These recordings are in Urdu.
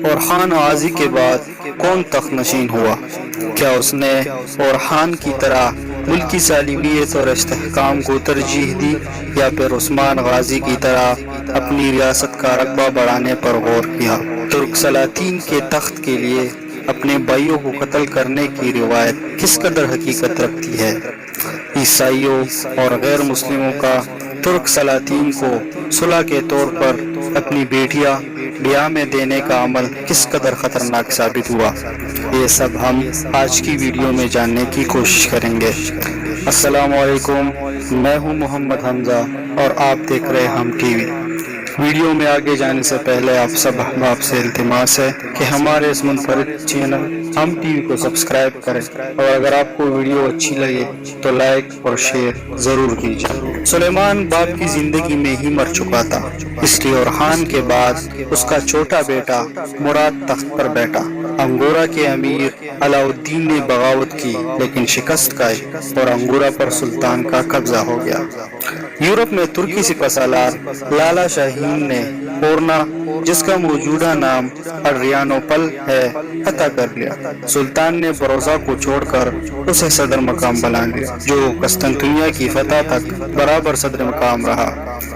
اورحان غازی کے بعد کون تخت نشین ہوا؟ کیا اس نے اورحان کی طرح ملکی سالمیت اور استحکام کو ترجیح دی، یا پھر عثمان غازی کی طرح اپنی ریاست کا رقبہ بڑھانے پر غور کیا؟ ترک سلاطین کے تخت کے لیے اپنے بھائیوں کو قتل کرنے کی روایت کس قدر حقیقت رکھتی ہے؟ عیسائیوں اور غیر مسلموں کا ترک سلاطین کو صلح کے طور پر اپنی بیٹیاں بیاہ میں دینے کا عمل کس قدر خطرناک ثابت ہوا؟ یہ سب ہم آج کی ویڈیو میں جاننے کی کوشش کریں گے۔ السلام علیکم، میں ہوں محمد حمزہ اور آپ دیکھ رہے ہم ٹی وی۔ ویڈیو میں آگے جانے سے پہلے آپ سب احباب سے التماس ہے کہ ہمارے اس منفرد چینل ہم ٹی وی کو سبسکرائب کریں، اور اگر آپ کو ویڈیو اچھی لگے تو لائک اور شیئر ضرور کیجیے۔ سلیمان باپ کی زندگی میں ہی مر چکا تھا، اس لیے اورحان کے بعد اس کا چھوٹا بیٹا مراد تخت پر بیٹھا۔ انگورا کے امیر علاؤالدین نے بغاوت کی لیکن شکست کھائی اور انگورا پر سلطان کا قبضہ ہو گیا۔ یورپ میں ترکی سپہ سالار لالا شاہین نے اورنا، جس کا موجودہ نام اڈریانوپل ہے، فتح کر لیا۔ سلطان نے بروزا کو چھوڑ کر اسے صدر مقام بنا لیا، جو قسطنطنیہ کی فتح تک برابر صدر مقام رہا۔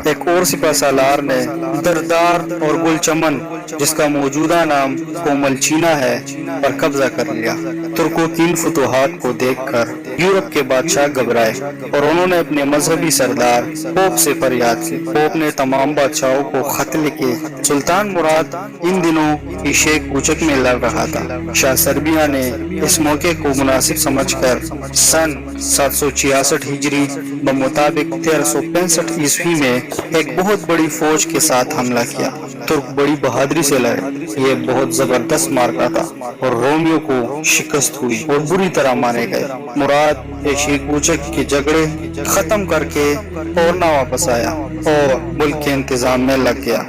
ایک اور سپہ سالار نے دردار اور گل چمن، جس کا موجودہ نام کوملچینا ہے، پر قبضہ کر لیا۔ ترکوں کی ان فتوحات کو دیکھ کر یورپ کے بادشاہ گھبرائے اور انہوں نے اپنے مذہبی سردار پوپ سے فریاد کی۔ پوپ نے تمام بادشاہوں کو خط لکھے۔ سلطان مراد ان دنوں ایشیک کوچک میں لڑ رہا تھا۔ شاہ سربیا نے اس موقع کو مناسب سمجھ کر سن 766 ہجری بمطابق 1365 عیسوی میں ایک بہت بڑی فوج کے ساتھ حملہ کیا۔ ترک بڑی بہادری سے لڑے۔ یہ بہت زبردست معرکہ تھا اور رومیوں کو شکست ہوئی اور بری طرح مارے گئے۔ مراد ایشیک کوچک کے جھگڑے ختم کر کے اورنا واپس آیا اور ملک کے انتظام میں لگ گیا۔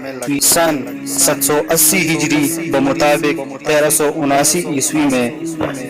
سن 780 ہجری بمطابق 1379 عیسوی میں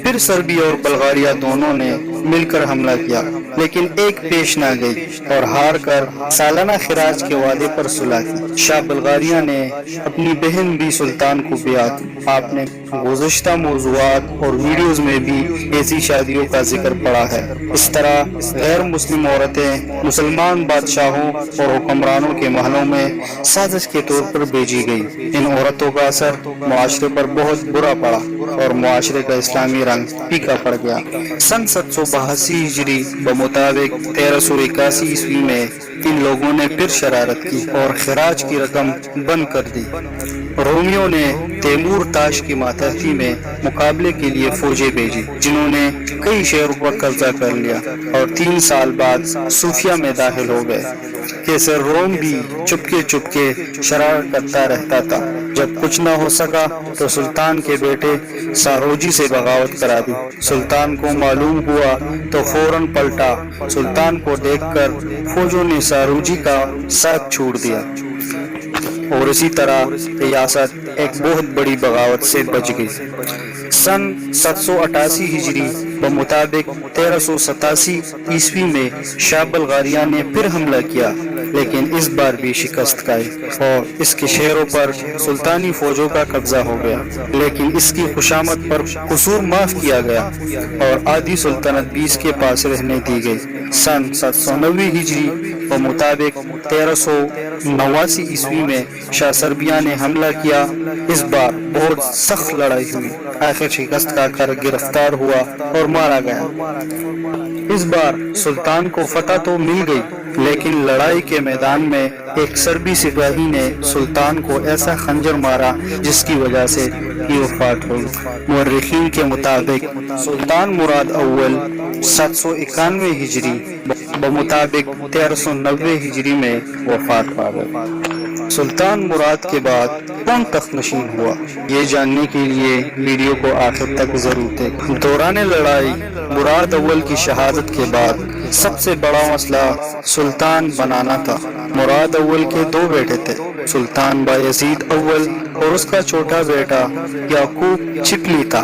پھر سربیا اور بلغاریہ دونوں نے مل کر حملہ کیا، لیکن ایک پیش نہ گئی اور ہار کر سالانہ خراج کے وعدے پر صلح کی۔ شاہ بلغاریہ نے اپنی بہن بھی سلطان کو بیعت دی۔ آپ نے گزشتہ موضوعات اور ویڈیوز میں بھی ایسی شادیوں کا ذکر پڑا ہے۔ اس طرح غیر مسلم عورتیں مسلمان بادشاہوں اور حکمرانوں کے محلوں میں سازش کے طور پر بھیجی گئی۔ ان عورتوں کا اثر معاشرے پر بہت برا پڑا اور معاشرے کا اسلامی رنگ پھیکا پڑ گیا۔ سن 782 ہجری بمطابق 1381 عیسوی میں ان لوگوں نے پھر شرارت کی اور خراج کی رقم بند کر دی۔ رومیوں نے تیمور تاش کی ماتحتی میں مقابلے کے لیے فوجیں بھیجی، جنہوں نے کئی شہروں پر قبضہ کر لیا اور 3 سال بعد صوفیہ میں داخل ہو گئے۔ کیسر روم بھی چپکے شرارت کرتا رہتا تھا۔ جب کچھ نہ ہو سکا تو سلطان کے بیٹے ساروجی سے بغاوت کرا دی۔ سلطان کو معلوم ہوا تو فوراً پلٹا۔ سلطان کو دیکھ کر فوجوں نے ساروجی کا ساتھ چھوڑ دیا اور اسی طرح ریاست ایک بہت بڑی بغاوت سے بچ گئی۔ سن 788 ہجری بمطابق 1387 عیسوی میں شاہ بلغاریہ نے پھر حملہ کیا، لیکن اس بار بھی شکست کھائی اور اس کے شہروں پر سلطانی فوجوں کا قبضہ ہو گیا، لیکن اس کی خوشامد پر قصور معاف کیا گیا اور آدھی سلطنت بھی اس کے پاس رہنے دی گئی۔ سن 790 ہجری بمطابق 1389 عیسوی میں شاہ سربیا نے حملہ کیا۔ اس بار بہت سخت لڑائی ہوئی، آخر شکست کا کر گرفتار ہوا اور مارا گیا۔ اس بار سلطان کو فتح تو مل گئی، لیکن لڑائی کے میدان میں ایک سربی سپاہی نے سلطان کو ایسا خنجر مارا جس کی وجہ سے یہ وفات ہوئی۔ مورخین کے مطابق سلطان مراد اول 791 ہجری بمطابق 1390 ہجری میں وفات پا گئے۔ سلطان مراد کے بعد کون تخت نشین ہوا؟ یہ جاننے کے لیے ویڈیو کو آخر تک ضرور دیکھیں۔ دوران لڑائی مراد اول کی شہادت کے بعد سب سے بڑا مسئلہ سلطان بنانا تھا۔ مراد اول کے 2 بیٹے تھے، سلطان بایزید اول اور اس کا چھوٹا بیٹا یعقوب چپلی تھا۔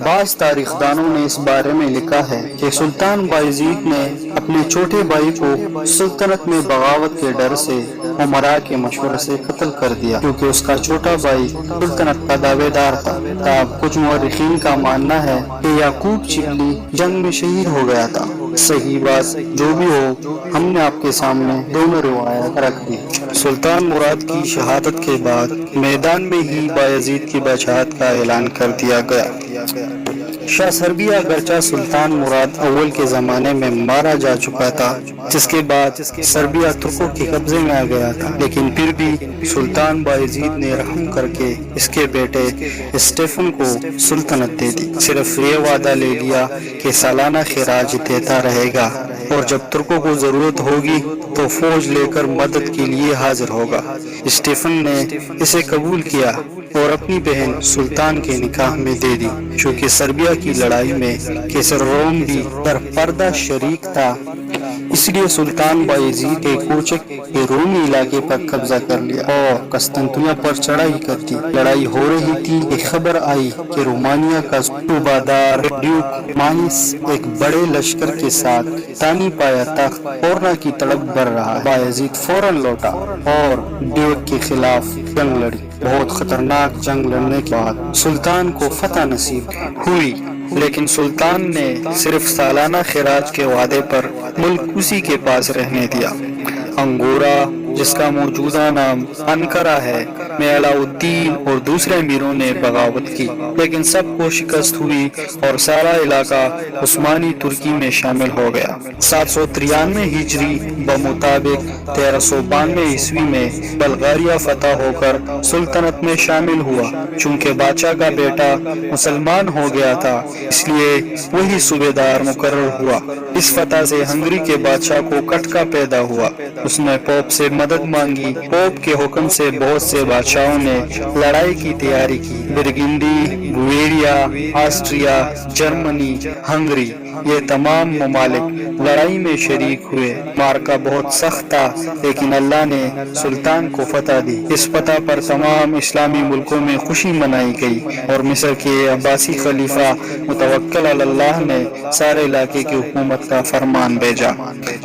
بعض تاریخ دانوں نے اس بارے میں لکھا ہے کہ سلطان بایزید نے اپنے چھوٹے بھائی کو سلطنت میں بغاوت کے ڈر سے امراء کے مشورے سے قتل کر دیا، کیونکہ اس کا چھوٹا بھائی سلطنت کا دعوے دار تھا۔ تاہم کچھ مورخین کا ماننا ہے کہ یعقوب چپلی جنگ میں شہید ہو گیا تھا۔ صحیح بات جو بھی ہو، ہم نے آپ کے سامنے دونوں روایات رکھ دی۔ سلطان مراد کی شہادت کے بعد میدان میں ہی بایزید کی بچاعت کا اعلان کر دیا گیا۔ شاہ سربیہ اگرچہ سلطان مراد اول کے زمانے میں مارا جا چکا تھا، جس کے بعد سربیہ ترکوں کے قبضے میں آ گیا تھا، لیکن پھر بھی سلطان بایزید نے رحم کر کے اس کے بیٹے اسٹیفن کو سلطنت دے دی۔ صرف یہ وعدہ لے لیا کہ سالانہ خراج دیتا رہے گا اور جب ترکوں کو ضرورت ہوگی تو فوج لے کر مدد کے لیے حاضر ہوگا۔ اسٹیفن نے اسے قبول کیا اور اپنی بہن سلطان کے نکاح میں دے دی۔ چونکہ سربیہ کی لڑائی میں کیسر روم بھی در پردہ شریک تھا، اس لیے سلطان بایزید کے کوچک کے رومی علاقے پر قبضہ کر لیا اور قسطنطنیہ پر چڑھائی کر دی۔ لڑائی ہو رہی تھی کہ خبر آئی کہ رومانیہ کا صوبہ دار ڈیوک مانس ایک بڑے لشکر کے ساتھ تانی پایا تخت اورنا کی طرف بڑھ رہا ہے۔ بایزید فوراً لوٹا اور ڈیوک کے خلاف جنگ لڑی۔ بہت خطرناک جنگ لڑنے کے بعد سلطان کو فتح نصیب ہوئی، لیکن سلطان نے صرف سالانہ خراج کے وعدے پر ملک اسی کے پاس رہنے دیا۔ انگورا، جس کا موجودہ نام انکرا ہے، میں علاء الدین اور دوسرے امیروں نے بغاوت کی، لیکن سب کو شکست ہوئی اور سارا علاقہ عثمانی ترکی میں شامل ہو گیا۔ 793 ہجری بمطابق 1392 عیسوی میں بلغاریہ فتح ہو کر سلطنت میں شامل ہوا۔ چونکہ بادشاہ کا بیٹا مسلمان ہو گیا تھا، اس لیے وہی صوبے دار مقرر ہوا۔ اس فتح سے ہنگری کے بادشاہ کو کٹکا پیدا ہوا۔ اس نے پوپ سے مدد مانگی۔ پوپ کے حکم سے بہت سے بادشاہوں نے لڑائی کی تیاری کی۔ برگنڈی، بویریا، آسٹریا، جرمنی، ہنگری، یہ تمام ممالک لڑائی میں شریک ہوئے۔ مارکا بہت سخت تھا، لیکن اللہ نے سلطان کو فتح دی۔ اس فتح پر تمام اسلامی ملکوں میں خوشی منائی گئی اور مصر کے عباسی خلیفہ متوکل علی اللہ نے سارے علاقے کی حکومت کا فرمان بھیجا۔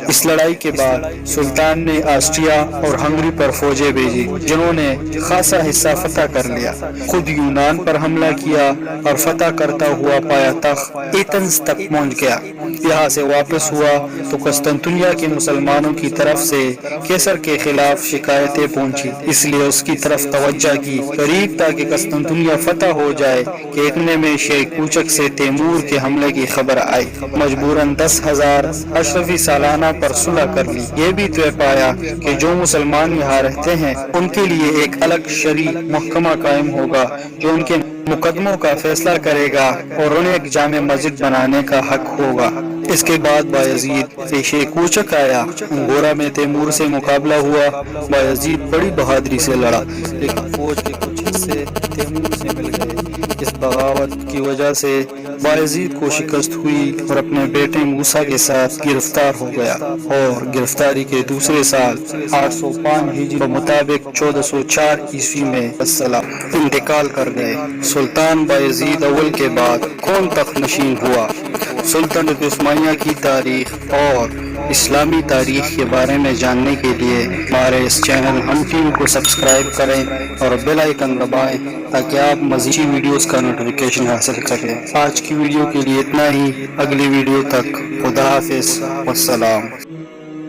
اس لڑائی کے بعد سلطان نے آسٹریا اور ہنگری پر فوجیں بھیجی، جنہوں نے خاصا حصہ فتح کر لیا۔ خود یونان پر حملہ کیا اور فتح کرتا ہوا پایا تخت ایتھنز تک پہنچ گیا۔ یہاں سے واپس ہوا تو قسطنطنیہ کے مسلمانوں کی طرف سے کیسر کے خلاف شکایتیں پہنچی، اس لیے اس کی طرف توجہ کی۔ قریب تھا کہ قسطنطنیہ فتح ہو جائے کہ اتنے میں شیخ کوچک سے تیمور کے حملے کی خبر آئی۔ مجبوراً 10,000 اشرفی سالانہ پر صلح کر لی۔ یہ بھی طے پایا کہ جو مسلمان یہاں رہتے ہیں ان کے لیے ایک الگ شرعی محکمہ قائم ہوگا جو ان کے مقدموں کا فیصلہ کرے گا اور انہیں ایک جامع مسجد بنانے کا حق ہوگا۔ اس کے بعد بایزید پیشے کوچک آیا۔ انگورا میں تیمور سے مقابلہ ہوا۔ بایزید بڑی بہادری سے لڑا، لیکن فوج کے کچھ حصے تیمور سے مل گئے۔ اس بغاوت کی وجہ سے بایزید کو شکست ہوئی اور اپنے بیٹے موسیٰ کے ساتھ گرفتار ہو گیا اور گرفتاری کے دوسرے سال 805 ہجری بمطابق 1404 عیسوی میں انتقال کر گئے۔ سلطان بایزید اول کے بعد کون تخت نشین ہوا؟ سلطنت عثمانیہ کی تاریخ اور اسلامی تاریخ کے بارے میں جاننے کے لیے ہمارے اس چینل ہم ٹیم کو سبسکرائب کریں اور بیل آئیکن دبائیں تاکہ آپ مزید ویڈیوز کا نوٹیفیکیشن حاصل کریں۔ آج کی ویڈیو کے لیے اتنا ہی، اگلی ویڈیو تک خدا حافظ والسلام۔